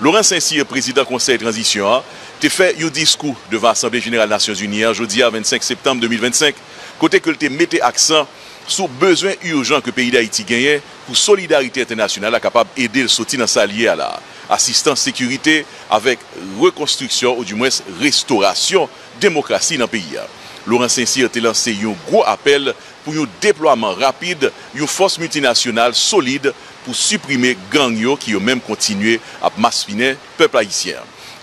Laurent Saint-Cyr, président Conseil de transition, a fait un discours devant l'Assemblée générale des Nations Unies jeudi 25 septembre 2025, côté que il mettait accent sur le besoin urgent que le pays d'Haïti gagne pour solidarité internationale capable d'aider le sortir dans sa liée à la assistance sécurité avec reconstruction ou du moins restauration démocratie dans le pays. Laurent Saint-Cyr a lancé un gros appel pour un déploiement rapide, une force multinationale solide pour supprimer gang qui ont même continué à massacrer le peuple haïtien.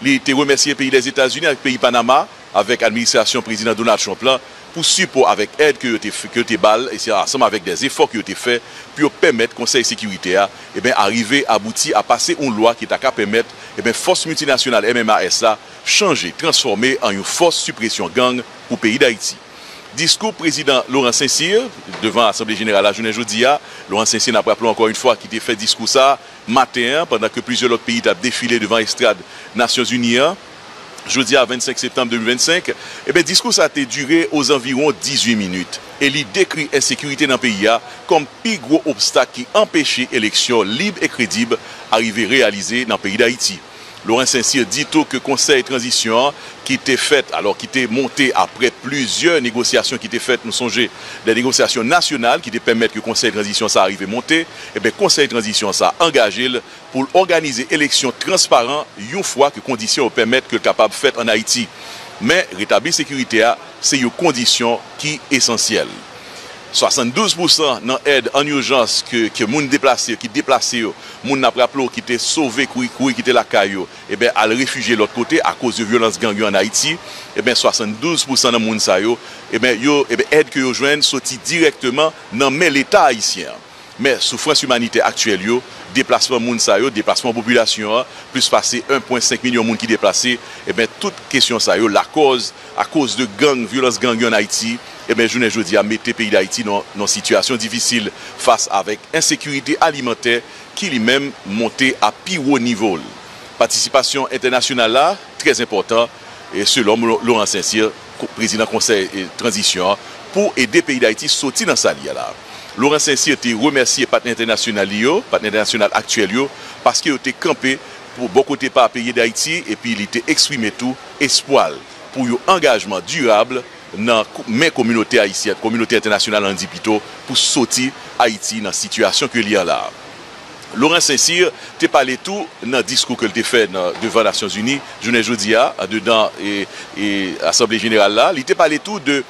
Il a été remercié le pays des États-Unis avec le pays Panama, avec l'administration président Donald Trump là, pour support avec aide que te balle et c'est ensemble avec des efforts qui ont été faits pour permettre le Conseil de sécurité à arriver à aboutir à passer une loi qui est à permettre force multinationale MMAS là changer, transformer en une force suppression gang pour le pays d'Haïti. Discours président Laurent Saint-Cyr devant l'Assemblée générale la journée jeudi. Laurent Saint-Cyr n'a pas rappelé encore une fois qu'il a fait discours ça matin pendant que plusieurs autres pays ont défilé devant l'estrade Nations Unies. Jeudi 25 septembre 2025, discours ça a été duré aux environs 18 minutes. Et il décrit l'insécurité dans le pays comme le plus gros obstacle qui empêchait l'élection libre et crédible d'arriver réalisée dans le pays d'Haïti. Laurent Saint-Cyr dit tout que le Conseil de transition qui était fait, alors qui était monté après plusieurs négociations qui étaient faites, nous songez, des négociations nationales qui permettent que le Conseil de transition ça arrive monter, et bien le Conseil de transition ça engagé pour organiser élections transparentes une fois que les conditions permettent que le capable fait en Haïti. Mais rétablir la sécurité, c'est une condition qui est essentielle. 72% dans l'aide en urgence que les gens déplacés, qui déplacés, les gens qui étaient sauvés, qui étaient la caillou, à le réfugier de l'autre côté à cause de violence gang en Haïti, 72% dans les gens, aide que vous joignent sorti directement dans l'État haïtien. Mais souffrance humanitaire actuelle, déplacement déplacement population, plus passer 1,5 million de gens qui déplacés, toute question ça, la cause, à cause de gang, violence gang en Haïti, je dis à mettre le pays d'Haïti dans une situation difficile face avec insécurité alimentaire qui lui-même monté à plus haut niveau. Participation internationale là, très important, et selon Laurent Saint-Cyr, président Conseil de transition, pour aider le pays d'Haïti à sortir dans sa liée là. Laurent Saint-Cyr a remercié les partenaires internationaux actuels, parce qu'ils ont été campés pour beaucoup de pays d'Haïti et puis il a exprimé tout espoir pour un engagement durable dans mes communautés haïtiennes, communauté internationale en dit plutôt, pour sortir Haïti dans la situation que il y a là. Laurent Saint-Cyr te parlé tout dans le discours qu'il a fait devant les Nations Unies, journée jeudi dedans et Assemblée générale là, il t'a parlé tout de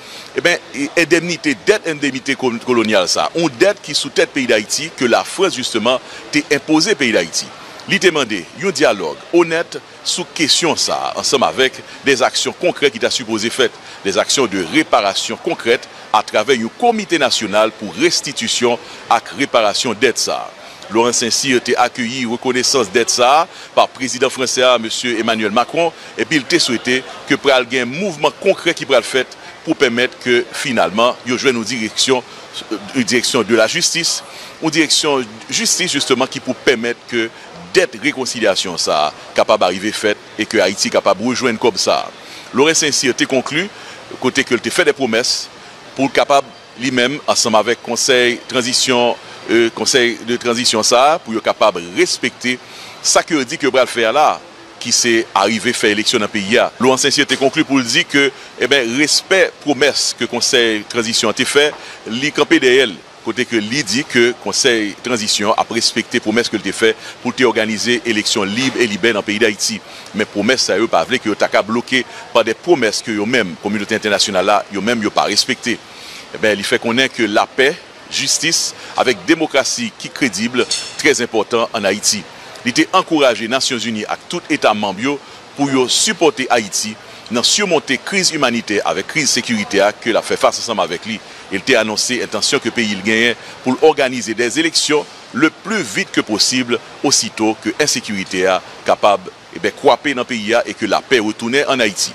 indemnité, dette indemnité coloniale ça, une dette qui sous tête pays d'Haïti que la France justement t'a imposé pays d'Haïti. Il t'a demandé un dialogue honnête sous question ça, ensemble avec des actions concrètes qui t'a supposé faites, des actions de réparation concrètes à travers un comité national pour restitution et réparation dette ça. Laurent Saint-Cyr a accueilli reconnaissance d'aide ça par le président français, M. Emmanuel Macron, et puis il a souhaité que pral un mouvement concret qui pral fait pour permettre que finalement, il y ait une direction de la justice, une direction justice justement qui pour permettre que dette réconciliation ça capable d'arriver faite et que Haïti capable de rejoindre comme ça. Laurent Saint-Cyr a conclu, côté que il a fait des promesses pour capable lui-même ensemble avec Conseil de transition ça pour être capable de respecter ça que dit que va faire là qui s'est arrivé faire élection dans le pays. Laurent Saint-Cyr a conclu pour dire que respect promesse que Conseil de transition a fait, li campé derrière côté que li dit que Conseil de transition a respecté promesse que il a fait pour organiser élection libre et libère dans le pays d'Haïti. Mais promesse ça pas vrai que ta bloqué par des promesses que yo même communauté internationale là yo même yo pas respecté. Il fait connaître que la paix, justice, avec démocratie qui est crédible, très important en Haïti. Il a encouragé les Nations Unies à tout État membre pour supporter Haïti dans surmonter la crise humanitaire avec la crise sécuritaire que l'a fait face ensemble avec lui. Il a annoncé l'intention que le pays gagne pour organiser des élections le plus vite que possible, aussitôt que l'insécurité est capable de croiser dans le pays et que la paix retourne en Haïti.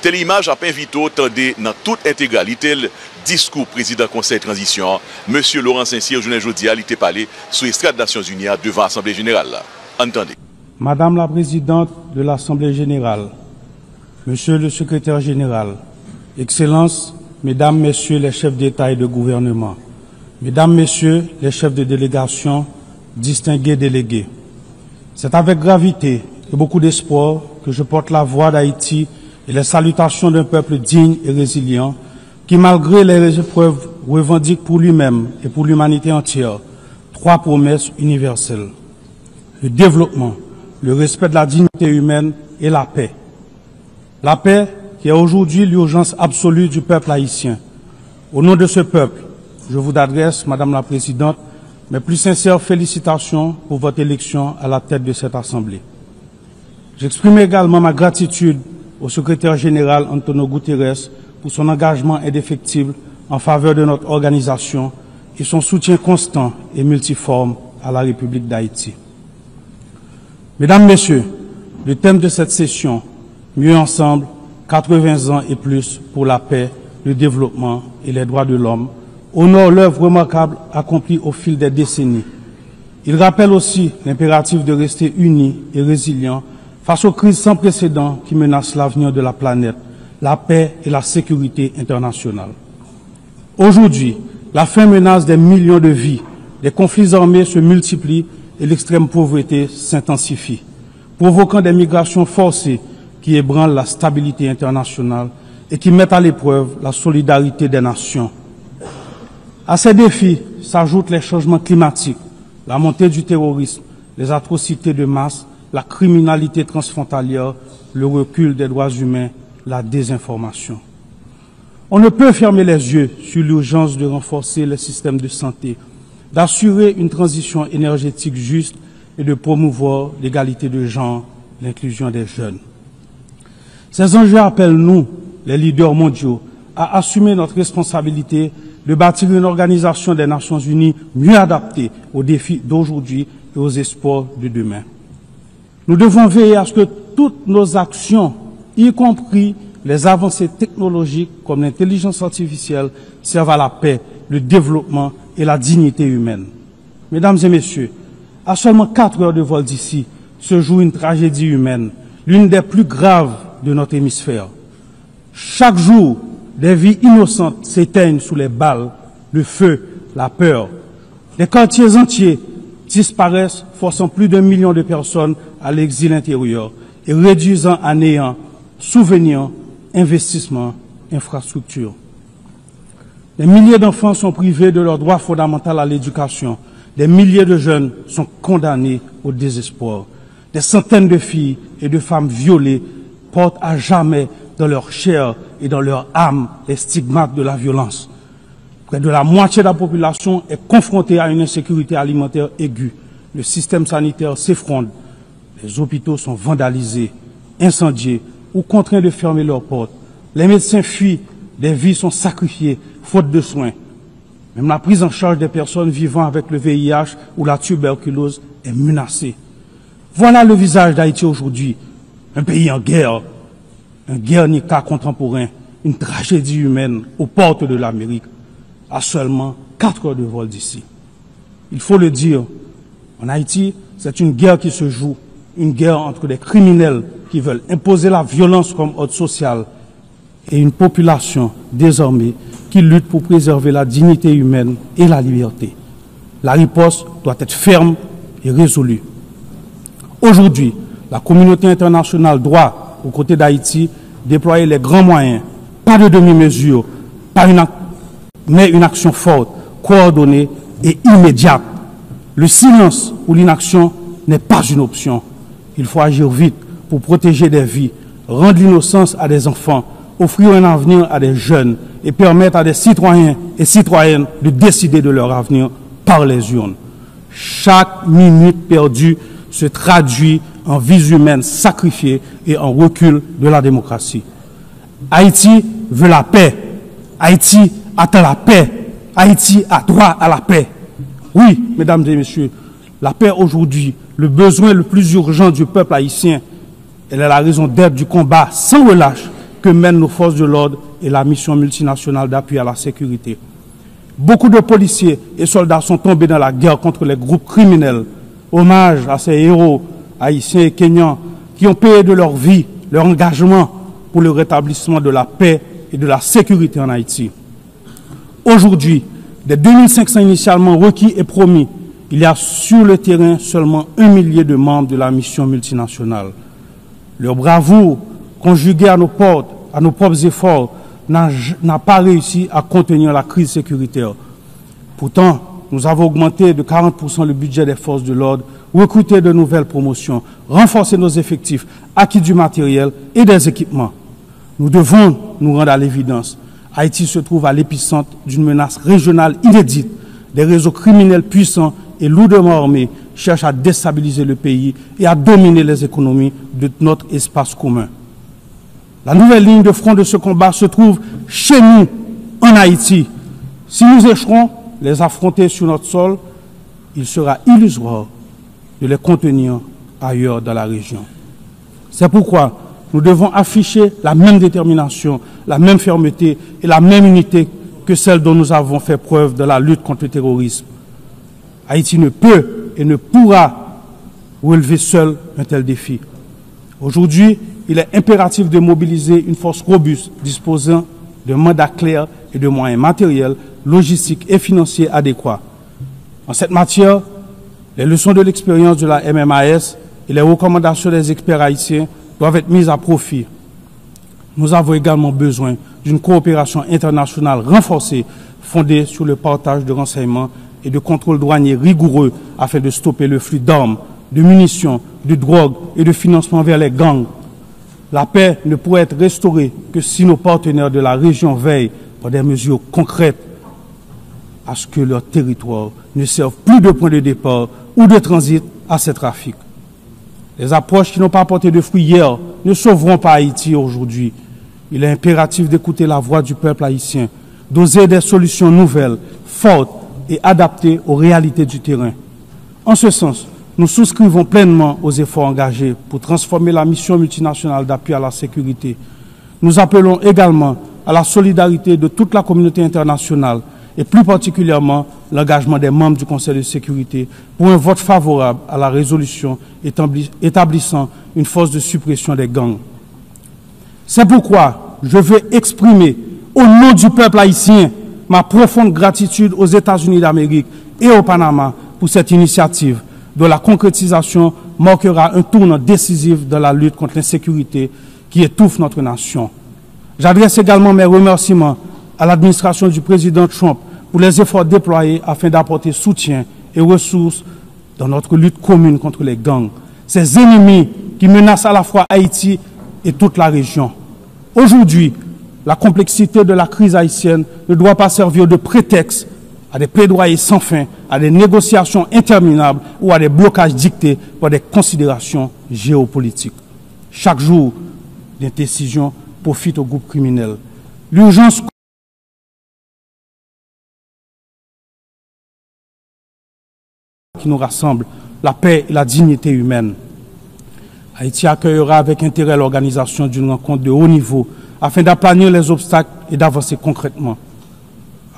Telle image a invité tendez dans toute intégralité le discours président Conseil de transition, M. Laurent Saint-Cyr, journée jeudi, il était parlé sous l'estrade des Nations Unies devant l'Assemblée générale. Entendez. Madame la présidente de l'Assemblée générale, Monsieur le secrétaire général, Excellences, Mesdames, Messieurs les chefs d'État et de gouvernement, Mesdames, Messieurs les chefs de délégation, distingués délégués, c'est avec gravité et beaucoup d'espoir que je porte la voix d'Haïti et les salutations d'un peuple digne et résilient qui, malgré les épreuves, revendique pour lui-même et pour l'humanité entière 3 promesses universelles: le développement, le respect de la dignité humaine et la paix. La paix qui est aujourd'hui l'urgence absolue du peuple haïtien. Au nom de ce peuple, je vous adresse, Madame la Présidente, mes plus sincères félicitations pour votre élection à la tête de cette Assemblée. J'exprime également ma gratitude au secrétaire général Antonio Guterres pour son engagement indéfectible en faveur de notre organisation et son soutien constant et multiforme à la République d'Haïti. Mesdames, Messieurs, le thème de cette session, Mieux ensemble, 80 ans et plus pour la paix, le développement et les droits de l'homme, honore l'œuvre remarquable accomplie au fil des décennies. Il rappelle aussi l'impératif de rester unis et résilients face aux crises sans précédent qui menacent l'avenir de la planète, la paix et la sécurité internationale. Aujourd'hui, la faim menace des millions de vies, les conflits armés se multiplient et l'extrême pauvreté s'intensifie, provoquant des migrations forcées qui ébranlent la stabilité internationale et qui mettent à l'épreuve la solidarité des nations. À ces défis s'ajoutent les changements climatiques, la montée du terrorisme, les atrocités de masse, la criminalité transfrontalière, le recul des droits humains, la désinformation. On ne peut fermer les yeux sur l'urgence de renforcer les systèmes de santé, d'assurer une transition énergétique juste et de promouvoir l'égalité de genre, l'inclusion des jeunes. Ces enjeux appellent nous, les leaders mondiaux, à assumer notre responsabilité de bâtir une organisation des Nations Unies mieux adaptée aux défis d'aujourd'hui et aux espoirs de demain. Nous devons veiller à ce que toutes nos actions, y compris les avancées technologiques comme l'intelligence artificielle, servent à la paix, le développement et la dignité humaine. Mesdames et messieurs, à seulement 4 heures de vol d'ici, se joue une tragédie humaine, l'une des plus graves de notre hémisphère. Chaque jour, des vies innocentes s'éteignent sous les balles, le feu, la peur. Des quartiers entiers disparaissent, forçant plus d'1 million de personnes à l'exil intérieur et réduisant à néant souvenirs, investissements, infrastructures. Des milliers d'enfants sont privés de leur droit fondamental à l'éducation. Des milliers de jeunes sont condamnés au désespoir. Des centaines de filles et de femmes violées portent à jamais dans leur chair et dans leur âme les stigmates de la violence. Près de la moitié de la population est confrontée à une insécurité alimentaire aiguë. Le système sanitaire s'effondre. Les hôpitaux sont vandalisés, incendiés ou contraints de fermer leurs portes. Les médecins fuient, des vies sont sacrifiées, faute de soins. Même la prise en charge des personnes vivant avec le VIH ou la tuberculose est menacée. Voilà le visage d'Haïti aujourd'hui, un pays en guerre, un Guernica contemporain, une tragédie humaine aux portes de l'Amérique, à seulement 4 heures de vol d'ici. Il faut le dire, en Haïti, c'est une guerre qui se joue, une guerre entre des criminels qui veulent imposer la violence comme ordre social et une population désormais qui lutte pour préserver la dignité humaine et la liberté. La riposte doit être ferme et résolue. Aujourd'hui, la communauté internationale doit, aux côtés d'Haïti, déployer les grands moyens, pas de demi-mesure, mais une action forte, coordonnée et immédiate. Le silence ou l'inaction n'est pas une option. Il faut agir vite pour protéger des vies, rendre l'innocence à des enfants, offrir un avenir à des jeunes et permettre à des citoyens et citoyennes de décider de leur avenir par les urnes. Chaque minute perdue se traduit en vies humaines sacrifiées et en recul de la démocratie. Haïti veut la paix. Haïti attend la paix. Haïti a droit à la paix. Oui, mesdames et messieurs, la paix aujourd'hui, le besoin le plus urgent du peuple haïtien, elle est la raison d'être du combat sans relâche que mènent nos forces de l'ordre et la mission multinationale d'appui à la sécurité. Beaucoup de policiers et soldats sont tombés dans la guerre contre les groupes criminels. Hommage à ces héros haïtiens et kenyans qui ont payé de leur vie, leur engagement pour le rétablissement de la paix et de la sécurité en Haïti. Aujourd'hui, des 2500 initialement requis et promis, il y a sur le terrain seulement 1 millier de membres de la mission multinationale. Leur bravoure, conjuguée à nos propres efforts, n'a pas réussi à contenir la crise sécuritaire. Pourtant, nous avons augmenté de 40% le budget des forces de l'ordre, recruté de nouvelles promotions, renforcé nos effectifs, acquis du matériel et des équipements. Nous devons nous rendre à l'évidence. Haïti se trouve à l'épicentre d'une menace régionale inédite. Des réseaux criminels puissants et lourdement armés cherchent à déstabiliser le pays et à dominer les économies de notre espace commun. La nouvelle ligne de front de ce combat se trouve chez nous, en Haïti. Si nous échouons les affronter sur notre sol, il sera illusoire de les contenir ailleurs dans la région. C'est pourquoi nous devons afficher la même détermination, la même fermeté et la même unité que celle dont nous avons fait preuve dans la lutte contre le terrorisme. Haïti ne peut et ne pourra relever seul un tel défi. Aujourd'hui, il est impératif de mobiliser une force robuste disposant de mandats clairs et de moyens matériels, logistiques et financiers adéquats. En cette matière, les leçons de l'expérience de la MMAS et les recommandations des experts haïtiens doivent être mises à profit. Nous avons également besoin d'une coopération internationale renforcée, fondée sur le partage de renseignements et de contrôles douaniers rigoureux afin de stopper le flux d'armes, de munitions, de drogue et de financement vers les gangs. La paix ne pourrait être restaurée que si nos partenaires de la région veillent par des mesures concrètes à ce que leur territoire ne serve plus de point de départ ou de transit à ces trafics. Les approches qui n'ont pas porté de fruits hier ne sauveront pas Haïti aujourd'hui. Il est impératif d'écouter la voix du peuple haïtien, d'oser des solutions nouvelles, fortes et adaptées aux réalités du terrain. En ce sens, nous souscrivons pleinement aux efforts engagés pour transformer la mission multinationale d'appui à la sécurité. Nous appelons également à la solidarité de toute la communauté internationale et plus particulièrement l'engagement des membres du Conseil de sécurité pour un vote favorable à la résolution établissant une force de suppression des gangs. C'est pourquoi je veux exprimer au nom du peuple haïtien ma profonde gratitude aux États-Unis d'Amérique et au Panama pour cette initiative dont la concrétisation marquera un tournant décisif dans la lutte contre l'insécurité qui étouffe notre nation. J'adresse également mes remerciements à l'administration du président Trump pour les efforts déployés afin d'apporter soutien et ressources dans notre lutte commune contre les gangs, ces ennemis qui menacent à la fois Haïti et toute la région. Aujourd'hui, la complexité de la crise haïtienne ne doit pas servir de prétexte à des plaidoyers sans fin, à des négociations interminables ou à des blocages dictés par des considérations géopolitiques. Chaque jour, l'indécision profite aux groupes criminels. L'urgence qui nous rassemble, la paix et la dignité humaine. Haïti accueillera avec intérêt l'organisation d'une rencontre de haut niveau afin d'aplanir les obstacles et d'avancer concrètement.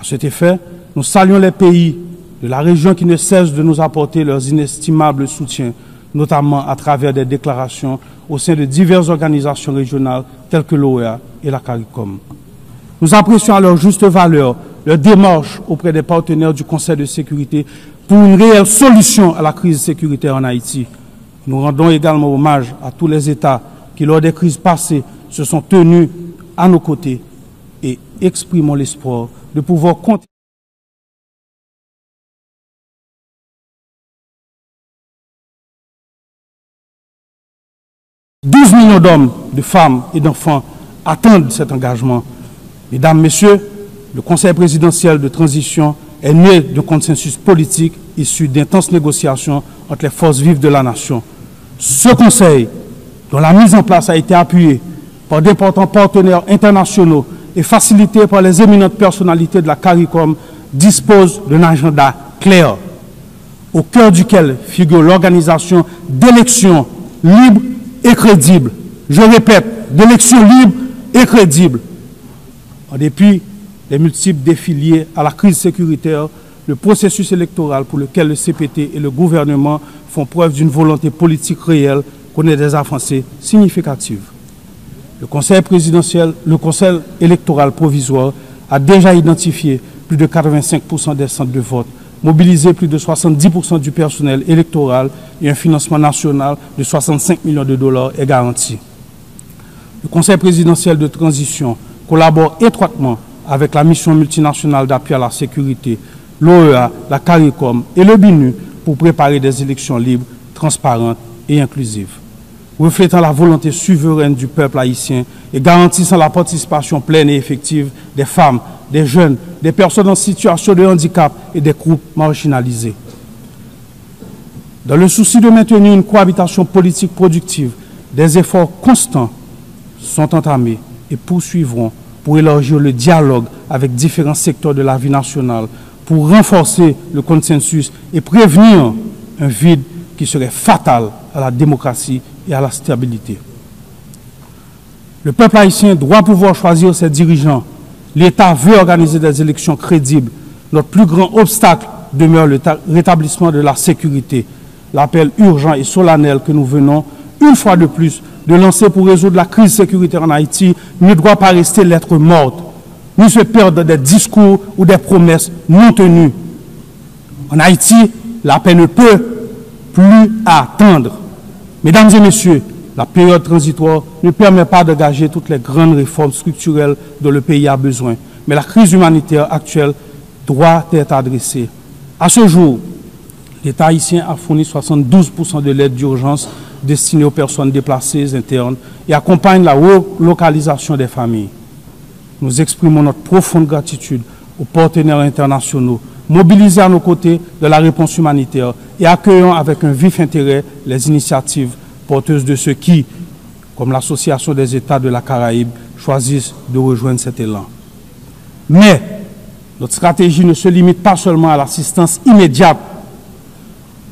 À cet effet, nous saluons les pays de la région qui ne cessent de nous apporter leurs inestimables soutiens, notamment à travers des déclarations au sein de diverses organisations régionales telles que l'OEA et la CARICOM. Nous apprécions à leur juste valeur leur démarche auprès des partenaires du Conseil de sécurité pour une réelle solution à la crise sécuritaire en Haïti. Nous rendons également hommage à tous les États qui, lors des crises passées, se sont tenus à nos côtés et exprimons l'espoir de pouvoir compter. « 12 millions d'hommes, de femmes et d'enfants attendent cet engagement. Mesdames, Messieurs, le Conseil présidentiel de transition est né d'un consensus politique issu d'intenses négociations entre les forces vives de la nation. Ce Conseil, dont la mise en place a été appuyée par d'importants partenaires internationaux et facilité par les éminentes personnalités de la CARICOM, dispose d'un agenda clair, au cœur duquel figure l'organisation d'élections libres et crédibles. Je répète, d'élections libres et crédibles. En dépit des multiples défis liés à la crise sécuritaire, le processus électoral pour lequel le CPT et le gouvernement font preuve d'une volonté politique réelle connaît des avancées significatives. Le Conseil électoral provisoire a déjà identifié plus de 85% des centres de vote mobiliser plus de 70% du personnel électoral et un financement national de 65 millions de dollars est garanti. Le Conseil présidentiel de transition collabore étroitement avec la mission multinationale d'appui à la sécurité, l'OEA, la CARICOM et le BINU pour préparer des élections libres, transparentes et inclusives, reflétant la volonté souveraine du peuple haïtien et garantissant la participation pleine et effective des femmes, des jeunes, des personnes en situation de handicap et des groupes marginalisés. Dans le souci de maintenir une cohabitation politique productive, des efforts constants sont entamés et poursuivront pour élargir le dialogue avec différents secteurs de la vie nationale, pour renforcer le consensus et prévenir un vide qui serait fatal à la démocratie et à la stabilité. Le peuple haïtien doit pouvoir choisir ses dirigeants. L'État veut organiser des élections crédibles. Notre plus grand obstacle demeure le rétablissement de la sécurité. L'appel urgent et solennel que nous venons, une fois de plus, de lancer pour résoudre la crise sécuritaire en Haïti ne doit pas rester lettre morte, ni se perdre dans des discours ou des promesses non tenues. En Haïti, la paix ne peut plus attendre. Mesdames et messieurs, la période transitoire ne permet pas d'engager toutes les grandes réformes structurelles dont le pays a besoin. Mais la crise humanitaire actuelle doit être adressée. À ce jour, l'État haïtien a fourni 72% de l'aide d'urgence destinée aux personnes déplacées internes et accompagne la relocalisation des familles. Nous exprimons notre profonde gratitude aux partenaires internationaux mobilisés à nos côtés de la réponse humanitaire et accueillons avec un vif intérêt les initiatives porteuses de ceux qui, comme l'Association des États de la Caraïbe, choisissent de rejoindre cet élan. Mais notre stratégie ne se limite pas seulement à l'assistance immédiate.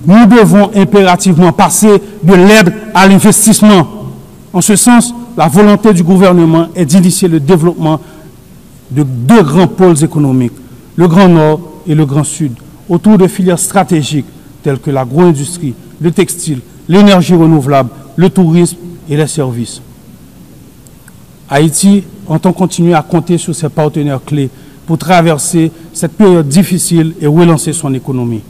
Nous devons impérativement passer de l'aide à l'investissement. En ce sens, la volonté du gouvernement est d'initier le développement de deux grands pôles économiques, le Grand Nord et le Grand Sud, autour de filières stratégiques telles que l'agro-industrie, le textile, l'énergie renouvelable, le tourisme et les services. Haïti entend continuer à compter sur ses partenaires clés pour traverser cette période difficile et relancer son économie.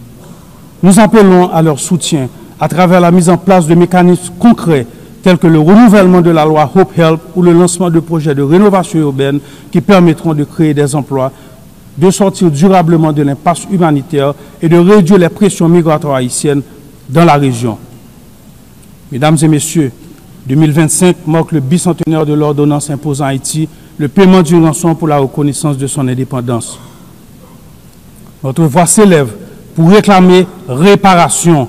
Nous appelons à leur soutien à travers la mise en place de mécanismes concrets tels que le renouvellement de la loi Hope Help ou le lancement de projets de rénovation urbaine qui permettront de créer des emplois, de sortir durablement de l'impasse humanitaire et de réduire les pressions migratoires haïtiennes dans la région. Mesdames et messieurs, 2025 marque le bicentenaire de l'ordonnance imposant à Haïti le paiement d'une rançon pour la reconnaissance de son indépendance. Notre voix s'élève pour réclamer réparation,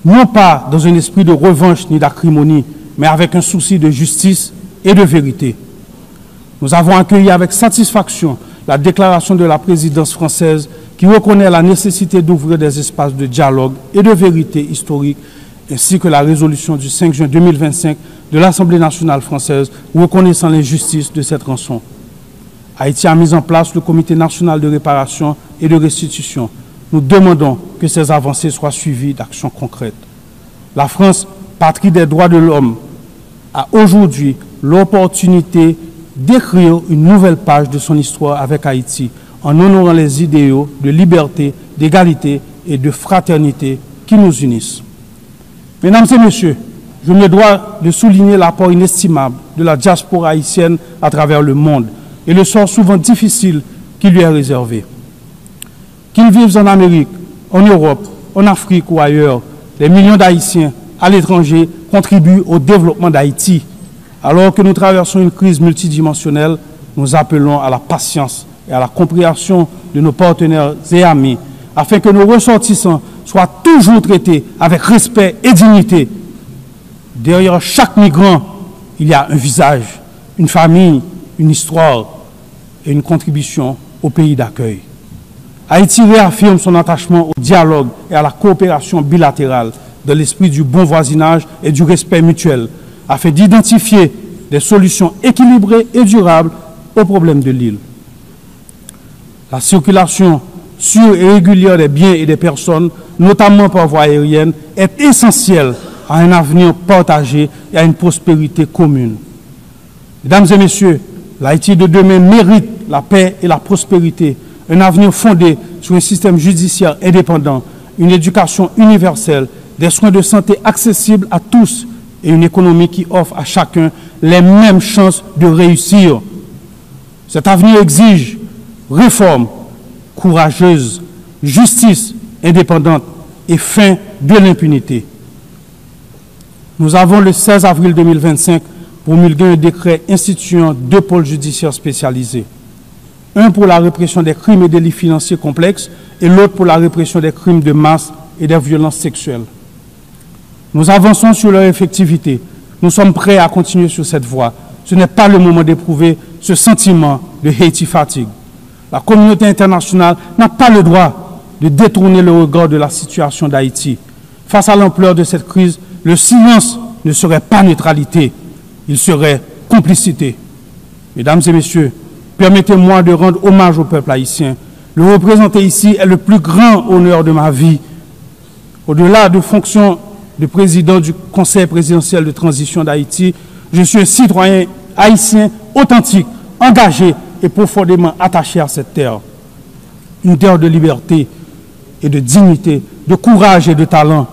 non pas dans un esprit de revanche ni d'acrimonie, mais avec un souci de justice et de vérité. Nous avons accueilli avec satisfaction la déclaration de la présidence française qui reconnaît la nécessité d'ouvrir des espaces de dialogue et de vérité historique, ainsi que la résolution du 5 juin 2025 de l'Assemblée nationale française reconnaissant l'injustice de cette rançon. Haïti a mis en place le Comité national de réparation et de restitution. Nous demandons que ces avancées soient suivies d'actions concrètes. La France, patrie des droits de l'homme, a aujourd'hui l'opportunité d'écrire une nouvelle page de son histoire avec Haïti en honorant les idéaux de liberté, d'égalité et de fraternité qui nous unissent. Mesdames et messieurs, je me dois de souligner l'apport inestimable de la diaspora haïtienne à travers le monde et le sort souvent difficile qui lui est réservé. Qu'ils vivent en Amérique, en Europe, en Afrique ou ailleurs, les millions d'Haïtiens à l'étranger contribuent au développement d'Haïti. Alors que nous traversons une crise multidimensionnelle, nous appelons à la patience et à la compréhension de nos partenaires et amis, afin que nos ressortissants soient toujours traités avec respect et dignité. Derrière chaque migrant, il y a un visage, une famille, une histoire et une contribution au pays d'accueil. Haïti réaffirme son attachement au dialogue et à la coopération bilatérale dans l'esprit du bon voisinage et du respect mutuel, afin d'identifier des solutions équilibrées et durables aux problèmes de l'île. La circulation sûre et régulière des biens et des personnes, notamment par voie aérienne, est essentielle à un avenir partagé et à une prospérité commune. Mesdames et messieurs, l'Haïti de demain mérite la paix et la prospérité un avenir fondé sur un système judiciaire indépendant, une éducation universelle, des soins de santé accessibles à tous et une économie qui offre à chacun les mêmes chances de réussir. Cet avenir exige réforme courageuse, justice indépendante et fin de l'impunité. Nous avons le 16 avril 2025 promulgué un décret instituant 2 pôles judiciaires spécialisés. Un pour la répression des crimes et délits financiers complexes et l'autre pour la répression des crimes de masse et des violences sexuelles. Nous avançons sur leur effectivité. Nous sommes prêts à continuer sur cette voie. Ce n'est pas le moment d'éprouver ce sentiment de Haiti fatigue. La communauté internationale n'a pas le droit de détourner le regard de la situation d'Haïti. Face à l'ampleur de cette crise, le silence ne serait pas neutralité, il serait complicité. Mesdames et messieurs, permettez-moi de rendre hommage au peuple haïtien. Le représenter ici est le plus grand honneur de ma vie. Au-delà de fonction de président du Conseil présidentiel de transition d'Haïti, je suis un citoyen haïtien authentique, engagé et profondément attaché à cette terre. Une terre de liberté et de dignité, de courage et de talent.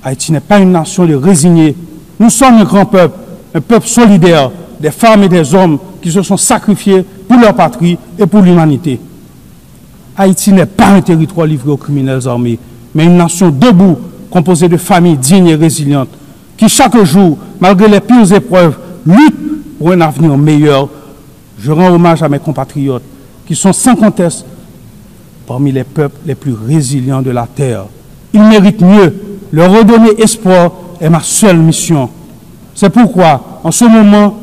Haïti n'est pas une nation de résignés. Nous sommes un grand peuple, un peuple solidaire, des femmes et des hommes qui se sont sacrifiés pour leur patrie et pour l'humanité. Haïti n'est pas un territoire livré aux criminels armés, mais une nation debout, composée de familles dignes et résilientes, qui chaque jour, malgré les pires épreuves, luttent pour un avenir meilleur. Je rends hommage à mes compatriotes, qui sont sans conteste parmi les peuples les plus résilients de la terre. Ils méritent mieux. Leur redonner espoir est ma seule mission. C'est pourquoi, en ce moment,